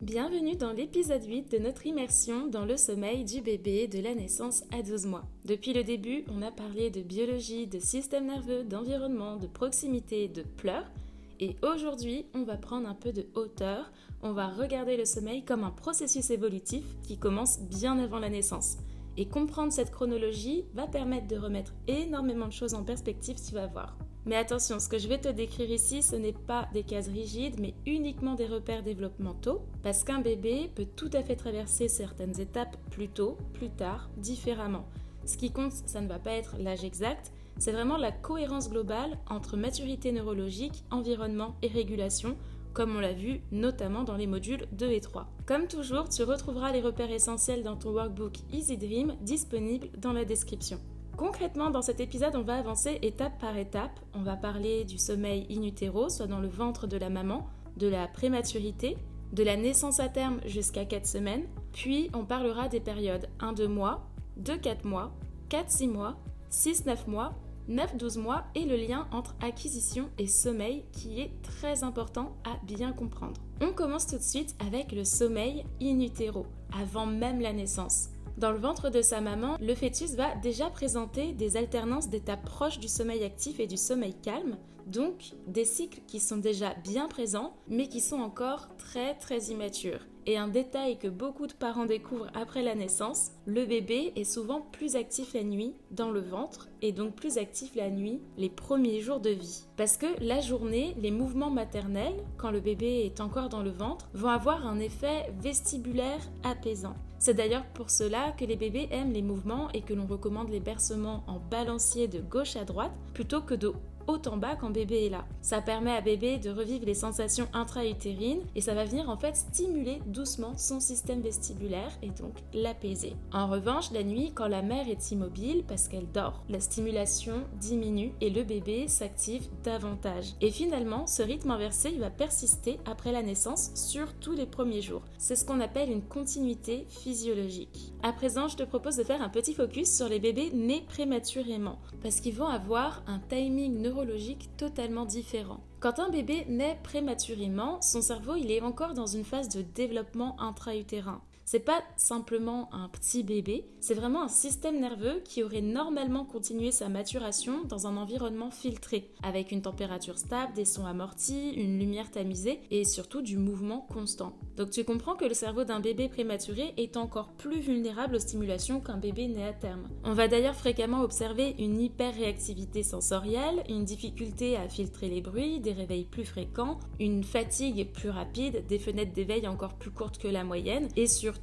Bienvenue dans l'épisode 8 de notre immersion dans le sommeil du bébé de la naissance à 12 mois. Depuis le début, on a parlé de biologie, de système nerveux, d'environnement, de proximité, de pleurs. Et aujourd'hui, on va prendre un peu de hauteur. On va regarder le sommeil comme un processus évolutif qui commence bien avant la naissance. Et comprendre cette chronologie va permettre de remettre énormément de choses en perspective, tu vas voir. Mais attention, ce que je vais te décrire ici, ce n'est pas des cases rigides, mais uniquement des repères développementaux, parce qu'un bébé peut tout à fait traverser certaines étapes plus tôt, plus tard, différemment. Ce qui compte, ça ne va pas être l'âge exact, c'est vraiment la cohérence globale entre maturité neurologique, environnement et régulation, comme on l'a vu notamment dans les modules 2 et 3. Comme toujours, tu retrouveras les repères essentiels dans ton workbook Easy Dream disponible dans la description. Concrètement, dans cet épisode, on va avancer étape par étape. On va parler du sommeil in utero, soit dans le ventre de la maman, de la prématurité, de la naissance à terme jusqu'à 4 semaines, puis on parlera des périodes 1-2 mois, 2-4 mois, 4-6 mois, 6-9 mois, 9-12 mois et le lien entre acquisition et sommeil qui est très important à bien comprendre. On commence tout de suite avec le sommeil in utero, avant même la naissance. Dans le ventre de sa maman, le fœtus va déjà présenter des alternances d'étapes proches du sommeil actif et du sommeil calme, donc des cycles qui sont déjà bien présents, mais qui sont encore très immatures. Et un détail que beaucoup de parents découvrent après la naissance, le bébé est souvent plus actif la nuit dans le ventre et donc plus actif la nuit les premiers jours de vie. Parce que la journée, les mouvements maternels, quand le bébé est encore dans le ventre, vont avoir un effet vestibulaire apaisant. C'est d'ailleurs pour cela que les bébés aiment les mouvements et que l'on recommande les bercements en balancier de gauche à droite plutôt que de haut en bas quand bébé est là. Ça permet à bébé de revivre les sensations intra-utérines et ça va venir en fait stimuler doucement son système vestibulaire et donc l'apaiser. En revanche, la nuit, quand la mère est immobile parce qu'elle dort, la stimulation diminue et le bébé s'active davantage. Et finalement, ce rythme inversé il va persister après la naissance sur tous les premiers jours. C'est ce qu'on appelle une continuité physiologique. À présent, je te propose de faire un petit focus sur les bébés nés prématurément parce qu'ils vont avoir un timing neurologique totalement différent. Quand un bébé naît prématurément, son cerveau il est encore dans une phase de développement intra-utérin. C'est pas simplement un petit bébé, c'est vraiment un système nerveux qui aurait normalement continué sa maturation dans un environnement filtré, avec une température stable, des sons amortis, une lumière tamisée et surtout du mouvement constant. Donc tu comprends que le cerveau d'un bébé prématuré est encore plus vulnérable aux stimulations qu'un bébé né à terme. On va d'ailleurs fréquemment observer une hyperréactivité sensorielle, une difficulté à filtrer les bruits, des réveils plus fréquents, une fatigue plus rapide, des fenêtres d'éveil encore plus courtes que la moyenne et surtout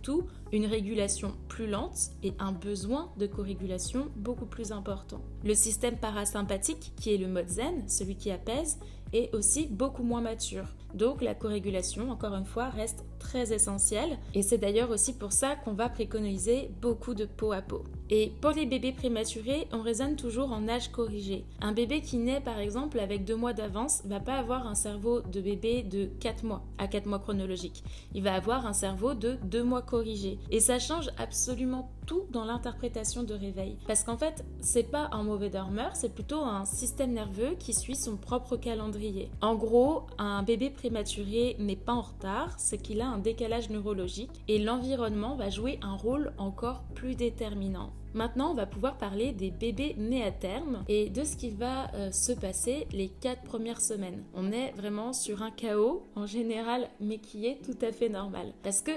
une régulation plus lente et un besoin de corégulation beaucoup plus important. Le système parasympathique, qui est le mode zen, celui qui apaise, est aussi beaucoup moins mature. Donc la corégulation, encore une fois, reste très essentielle et c'est d'ailleurs aussi pour ça qu'on va préconiser beaucoup de peau à peau. Et pour les bébés prématurés, on raisonne toujours en âge corrigé. Un bébé qui naît par exemple avec 2 mois d'avance va pas avoir un cerveau de bébé de 4 mois à 4 mois chronologiques. Il va avoir un cerveau de 2 mois corrigé. Et ça change absolument tout dans l'interprétation de réveil. Parce qu'en fait, c'est pas un mauvais dormeur, c'est plutôt un système nerveux qui suit son propre calendrier. En gros, un bébé prématuré n'est pas en retard, c'est qu'il a un décalage neurologique et l'environnement va jouer un rôle encore plus déterminant. Maintenant, on va pouvoir parler des bébés nés à terme et de ce qu'il va se passer les 4 premières semaines. On est vraiment sur un chaos en général, mais qui est tout à fait normal. Parce que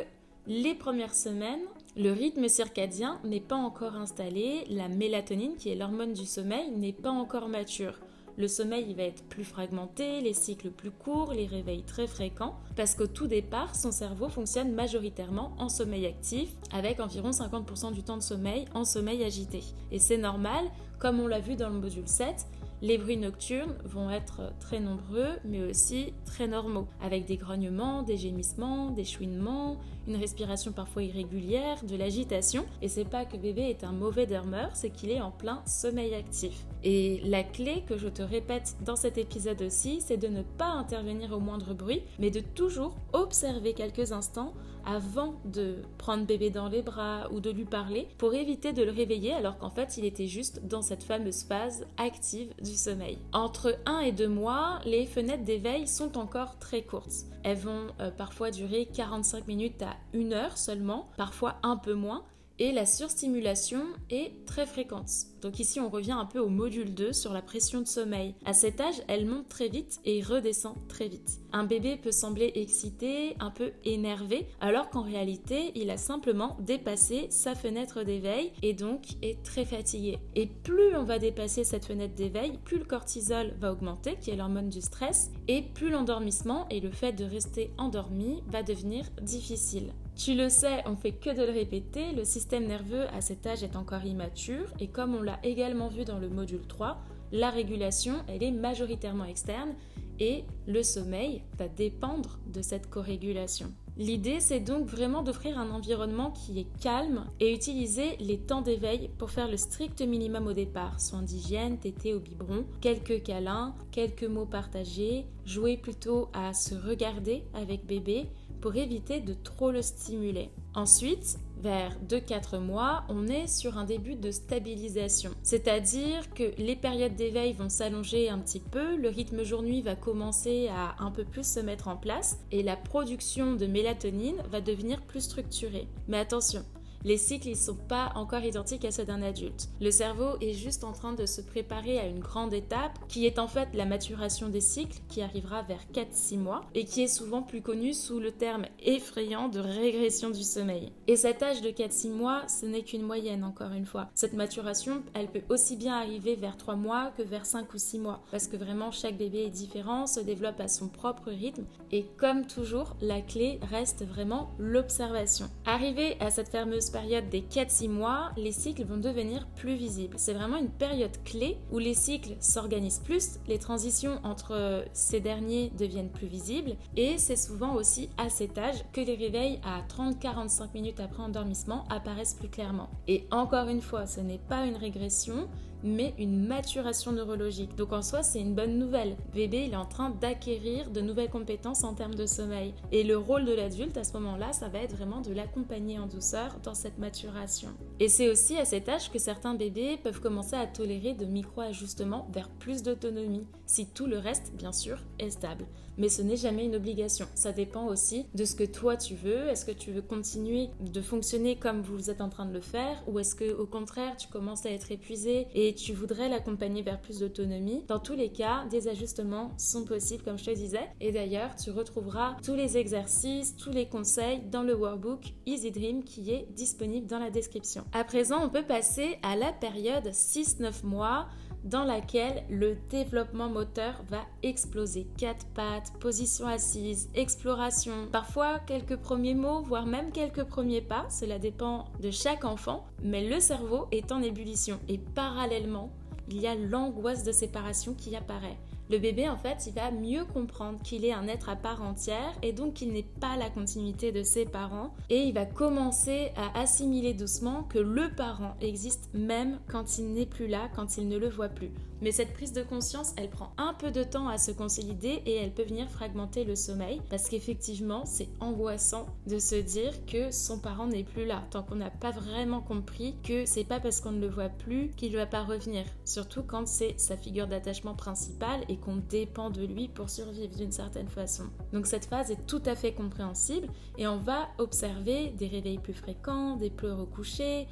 les premières semaines, le rythme circadien n'est pas encore installé, la mélatonine, qui est l'hormone du sommeil, n'est pas encore mature. Le sommeil il va être plus fragmenté, les cycles plus courts, les réveils très fréquents, parce qu'au tout départ, son cerveau fonctionne majoritairement en sommeil actif, avec environ 50% du temps de sommeil en sommeil agité. Et c'est normal, comme on l'a vu dans le module 7, les bruits nocturnes vont être très nombreux, mais aussi très normaux, avec des grognements, des gémissements, des chouinements, une respiration parfois irrégulière, de l'agitation. Et c'est pas que bébé est un mauvais dormeur, c'est qu'il est en plein sommeil actif. Et la clé que je te répète dans cet épisode aussi, c'est de ne pas intervenir au moindre bruit, mais de toujours observer quelques instants avant de prendre bébé dans les bras ou de lui parler pour éviter de le réveiller alors qu'en fait il était juste dans cette fameuse phase active du du sommeil. Entre 1 et 2 mois, les fenêtres d'éveil sont encore très courtes. Elles vont parfois durer 45 minutes à 1 heure seulement, parfois un peu moins. Et la surstimulation est très fréquente. Donc ici, on revient un peu au module 2 sur la pression de sommeil. À cet âge, elle monte très vite et redescend très vite. Un bébé peut sembler excité, un peu énervé, alors qu'en réalité, il a simplement dépassé sa fenêtre d'éveil et donc est très fatigué. Et plus on va dépasser cette fenêtre d'éveil, plus le cortisol va augmenter, qui est l'hormone du stress, et plus l'endormissement et le fait de rester endormi va devenir difficile. Tu le sais, on fait que de le répéter, le système nerveux à cet âge est encore immature et comme on l'a également vu dans le module 3, la régulation, elle est majoritairement externe et le sommeil va dépendre de cette corrégulation. L'idée, c'est donc vraiment d'offrir un environnement qui est calme et utiliser les temps d'éveil pour faire le strict minimum au départ. Soins d'hygiène, tétée au biberon, quelques câlins, quelques mots partagés, jouer plutôt à se regarder avec bébé pour éviter de trop le stimuler. Ensuite, vers 2-4 mois, on est sur un début de stabilisation. C'est-à-dire que les périodes d'éveil vont s'allonger un petit peu, le rythme jour-nuit va commencer à un peu plus se mettre en place et la production de mélatonine va devenir plus structurée. Mais attention, les cycles ne sont pas encore identiques à ceux d'un adulte. Le cerveau est juste en train de se préparer à une grande étape qui est en fait la maturation des cycles qui arrivera vers 4-6 mois et qui est souvent plus connue sous le terme effrayant de régression du sommeil. Et cet âge de 4-6 mois, ce n'est qu'une moyenne encore une fois. Cette maturation, elle peut aussi bien arriver vers 3 mois que vers 5 ou 6 mois parce que vraiment chaque bébé est différent, se développe à son propre rythme et comme toujours, la clé reste vraiment l'observation. Arrivé à cette fameuse période des 4-6 mois, les cycles vont devenir plus visibles. C'est vraiment une période clé où les cycles s'organisent plus, les transitions entre ces derniers deviennent plus visibles et c'est souvent aussi à cet âge que les réveils à 30-45 minutes après endormissement apparaissent plus clairement. Et encore une fois, ce n'est pas une régression, mais une maturation neurologique. Donc en soi, c'est une bonne nouvelle. Bébé, il est en train d'acquérir de nouvelles compétences en termes de sommeil. Et le rôle de l'adulte, à ce moment-là, ça va être vraiment de l'accompagner en douceur dans cette maturation. Et c'est aussi à cet âge que certains bébés peuvent commencer à tolérer de micro-ajustements vers plus d'autonomie, si tout le reste, bien sûr, est stable. Mais ce n'est jamais une obligation. Ça dépend aussi de ce que toi tu veux. Est-ce que tu veux continuer de fonctionner comme vous êtes en train de le faire ou est-ce que au contraire tu commences à être épuisé et tu voudrais l'accompagner vers plus d'autonomie? Dans tous les cas, des ajustements sont possibles comme je te disais. Et d'ailleurs, tu retrouveras tous les exercices, tous les conseils dans le workbook Easy Dream qui est disponible dans la description. À présent, on peut passer à la période 6-9 mois dans laquelle le développement moteur va exploser. 4 pattes, position assise, exploration, parfois quelques premiers mots, voire même quelques premiers pas, cela dépend de chaque enfant, mais le cerveau est en ébullition et parallèlement, il y a l'angoisse de séparation qui apparaît. Le bébé, en fait, il va mieux comprendre qu'il est un être à part entière et donc qu'il n'est pas la continuité de ses parents et il va commencer à assimiler doucement que le parent existe même quand il n'est plus là, quand il ne le voit plus. Mais cette prise de conscience, elle prend un peu de temps à se consolider et elle peut venir fragmenter le sommeil parce qu'effectivement, c'est angoissant de se dire que son parent n'est plus là tant qu'on n'a pas vraiment compris que c'est pas parce qu'on ne le voit plus qu'il ne va pas revenir. Surtout quand c'est sa figure d'attachement principale et qu'on dépend de lui pour survivre d'une certaine façon. Donc cette phase est tout à fait compréhensible et on va observer des réveils plus fréquents, des pleurs au coucher,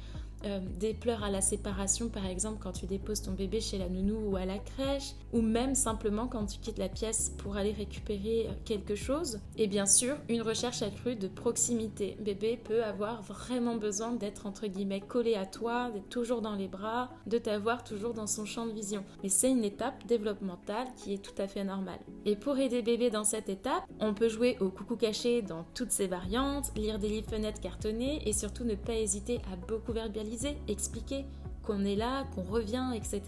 des pleurs à la séparation par exemple quand tu déposes ton bébé chez la nounou ou à la crèche ou même simplement quand tu quittes la pièce pour aller récupérer quelque chose et bien sûr une recherche accrue de proximité. Bébé peut avoir vraiment besoin d'être entre guillemets collé à toi, d'être toujours dans les bras, de t'avoir toujours dans son champ de vision, mais c'est une étape développementale qui est tout à fait normale. Et pour aider bébé dans cette étape, on peut jouer au coucou caché dans toutes ses variantes, lire des livres fenêtres cartonnés et surtout ne pas hésiter à beaucoup verbaliser, expliquer qu'on est là, qu'on revient, etc.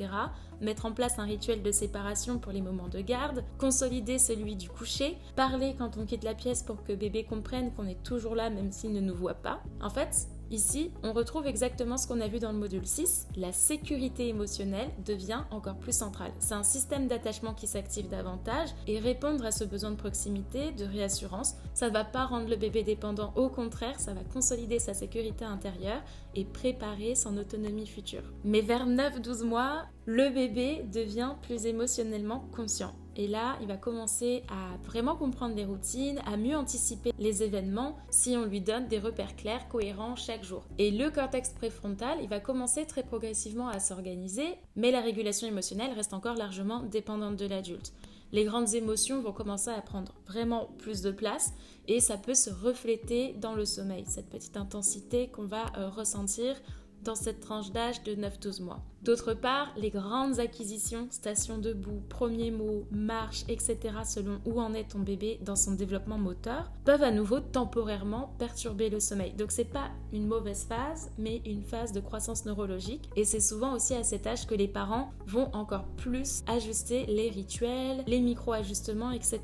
Mettre en place un rituel de séparation pour les moments de garde, consolider celui du coucher, parler quand on quitte la pièce pour que bébé comprenne qu'on est toujours là même s'il ne nous voit pas. En fait, Ici, on retrouve exactement ce qu'on a vu dans le module 6, la sécurité émotionnelle devient encore plus centrale. C'est un système d'attachement qui s'active davantage et répondre à ce besoin de proximité, de réassurance, ça ne va pas rendre le bébé dépendant, au contraire, ça va consolider sa sécurité intérieure et préparer son autonomie future. Mais vers 9-12 mois, le bébé devient plus émotionnellement conscient. Et là, il va commencer à vraiment comprendre les routines, à mieux anticiper les événements si on lui donne des repères clairs, cohérents chaque jour. Et le cortex préfrontal, il va commencer très progressivement à s'organiser, mais la régulation émotionnelle reste encore largement dépendante de l'adulte. Les grandes émotions vont commencer à prendre vraiment plus de place et ça peut se refléter dans le sommeil, cette petite intensité qu'on va ressentir dans cette tranche d'âge de 9-12 mois. D'autre part, les grandes acquisitions, station debout, premiers mots, marche, etc. selon où en est ton bébé dans son développement moteur, peuvent à nouveau temporairement perturber le sommeil. Donc c'est pas une mauvaise phase, mais une phase de croissance neurologique. Et c'est souvent aussi à cet âge que les parents vont encore plus ajuster les rituels, les micro-ajustements, etc.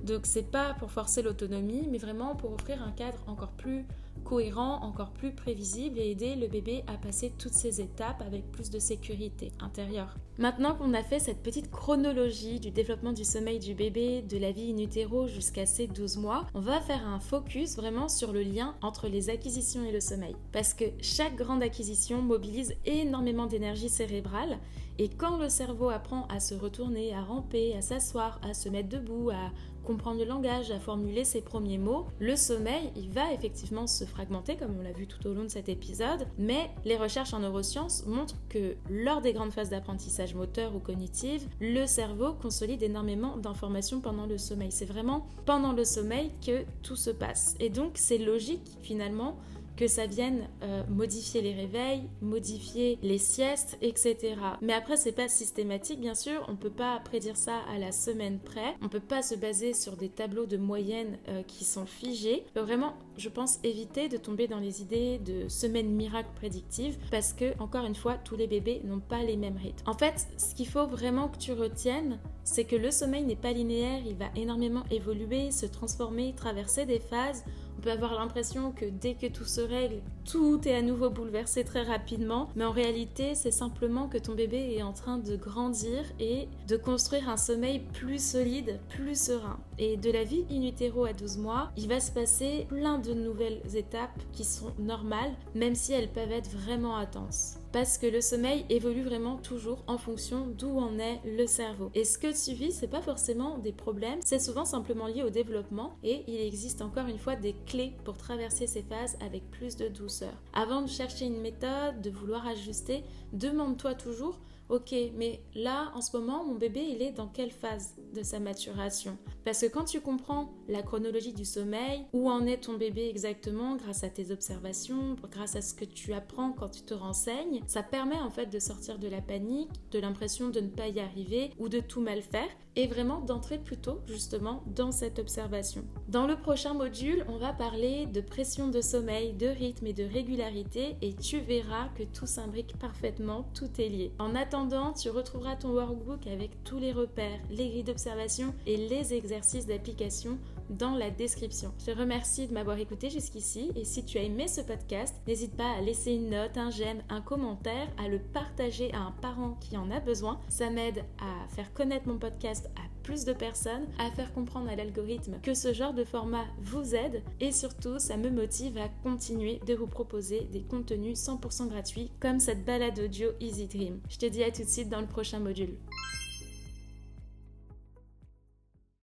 Donc c'est pas pour forcer l'autonomie, mais vraiment pour offrir un cadre encore plus cohérent, encore plus prévisible et aider le bébé à passer toutes ces étapes avec plus de sécurité intérieure. Maintenant qu'on a fait cette petite chronologie du développement du sommeil du bébé, de la vie in utero jusqu'à ses 12 mois, on va faire un focus vraiment sur le lien entre les acquisitions et le sommeil. Parce que chaque grande acquisition mobilise énormément d'énergie cérébrale et quand le cerveau apprend à se retourner, à ramper, à s'asseoir, à se mettre debout, à comprendre le langage, à formuler ses premiers mots, le sommeil, il va effectivement se fragmenter, comme on l'a vu tout au long de cet épisode, mais les recherches en neurosciences montrent que lors des grandes phases d'apprentissage moteur ou cognitive, le cerveau consolide énormément d'informations pendant le sommeil. C'est vraiment pendant le sommeil que tout se passe. Et donc, c'est logique, finalement, que ça vienne modifier les réveils, modifier les siestes, etc. Mais après, c'est pas systématique, bien sûr. On peut pas prédire ça à la semaine près. On peut pas se baser sur des tableaux de moyenne qui sont figés. Il faut vraiment, je pense, éviter de tomber dans les idées de semaines miracles prédictives parce que, encore une fois, tous les bébés n'ont pas les mêmes rythmes. En fait, ce qu'il faut vraiment que tu retiennes, c'est que le sommeil n'est pas linéaire. Il va énormément évoluer, se transformer, traverser des phases. On peut avoir l'impression que dès que tout se règle, tout est à nouveau bouleversé très rapidement, mais en réalité, c'est simplement que ton bébé est en train de grandir et de construire un sommeil plus solide, plus serein. Et de la vie in utero à 12 mois, il va se passer plein de nouvelles étapes qui sont normales, même si elles peuvent être vraiment intenses. Parce que le sommeil évolue vraiment toujours en fonction d'où en est le cerveau. Et ce que tu vis, c'est pas forcément des problèmes, c'est souvent simplement lié au développement et il existe encore une fois des clés pour traverser ces phases avec plus de douceur. Avant de chercher une méthode, de vouloir ajuster, demande-toi toujours: ok, mais là, en ce moment, mon bébé, il est dans quelle phase de sa maturation? Parce que quand tu comprends la chronologie du sommeil, où en est ton bébé exactement grâce à tes observations, grâce à ce que tu apprends quand tu te renseignes, ça permet en fait de sortir de la panique, de l'impression de ne pas y arriver ou de tout mal faire et vraiment d'entrer plutôt justement dans cette observation. Dans le prochain module, on va parler de pression de sommeil, de rythme et de régularité et tu verras que tout s'imbrique parfaitement, tout est lié. En attendant, tu retrouveras ton workbook avec tous les repères, les grilles d'observation et les exercices d'application dans la description. Je te remercie de m'avoir écouté jusqu'ici et si tu as aimé ce podcast, n'hésite pas à laisser une note, un j'aime, un commentaire, à le partager à un parent qui en a besoin. Ça m'aide à faire connaître mon podcast à plus de personnes, à faire comprendre à l'algorithme que ce genre de format vous aide et surtout ça me motive à continuer de vous proposer des contenus 100% gratuits comme cette balade audio Easy Dream. Je te dis à tout de suite dans le prochain module.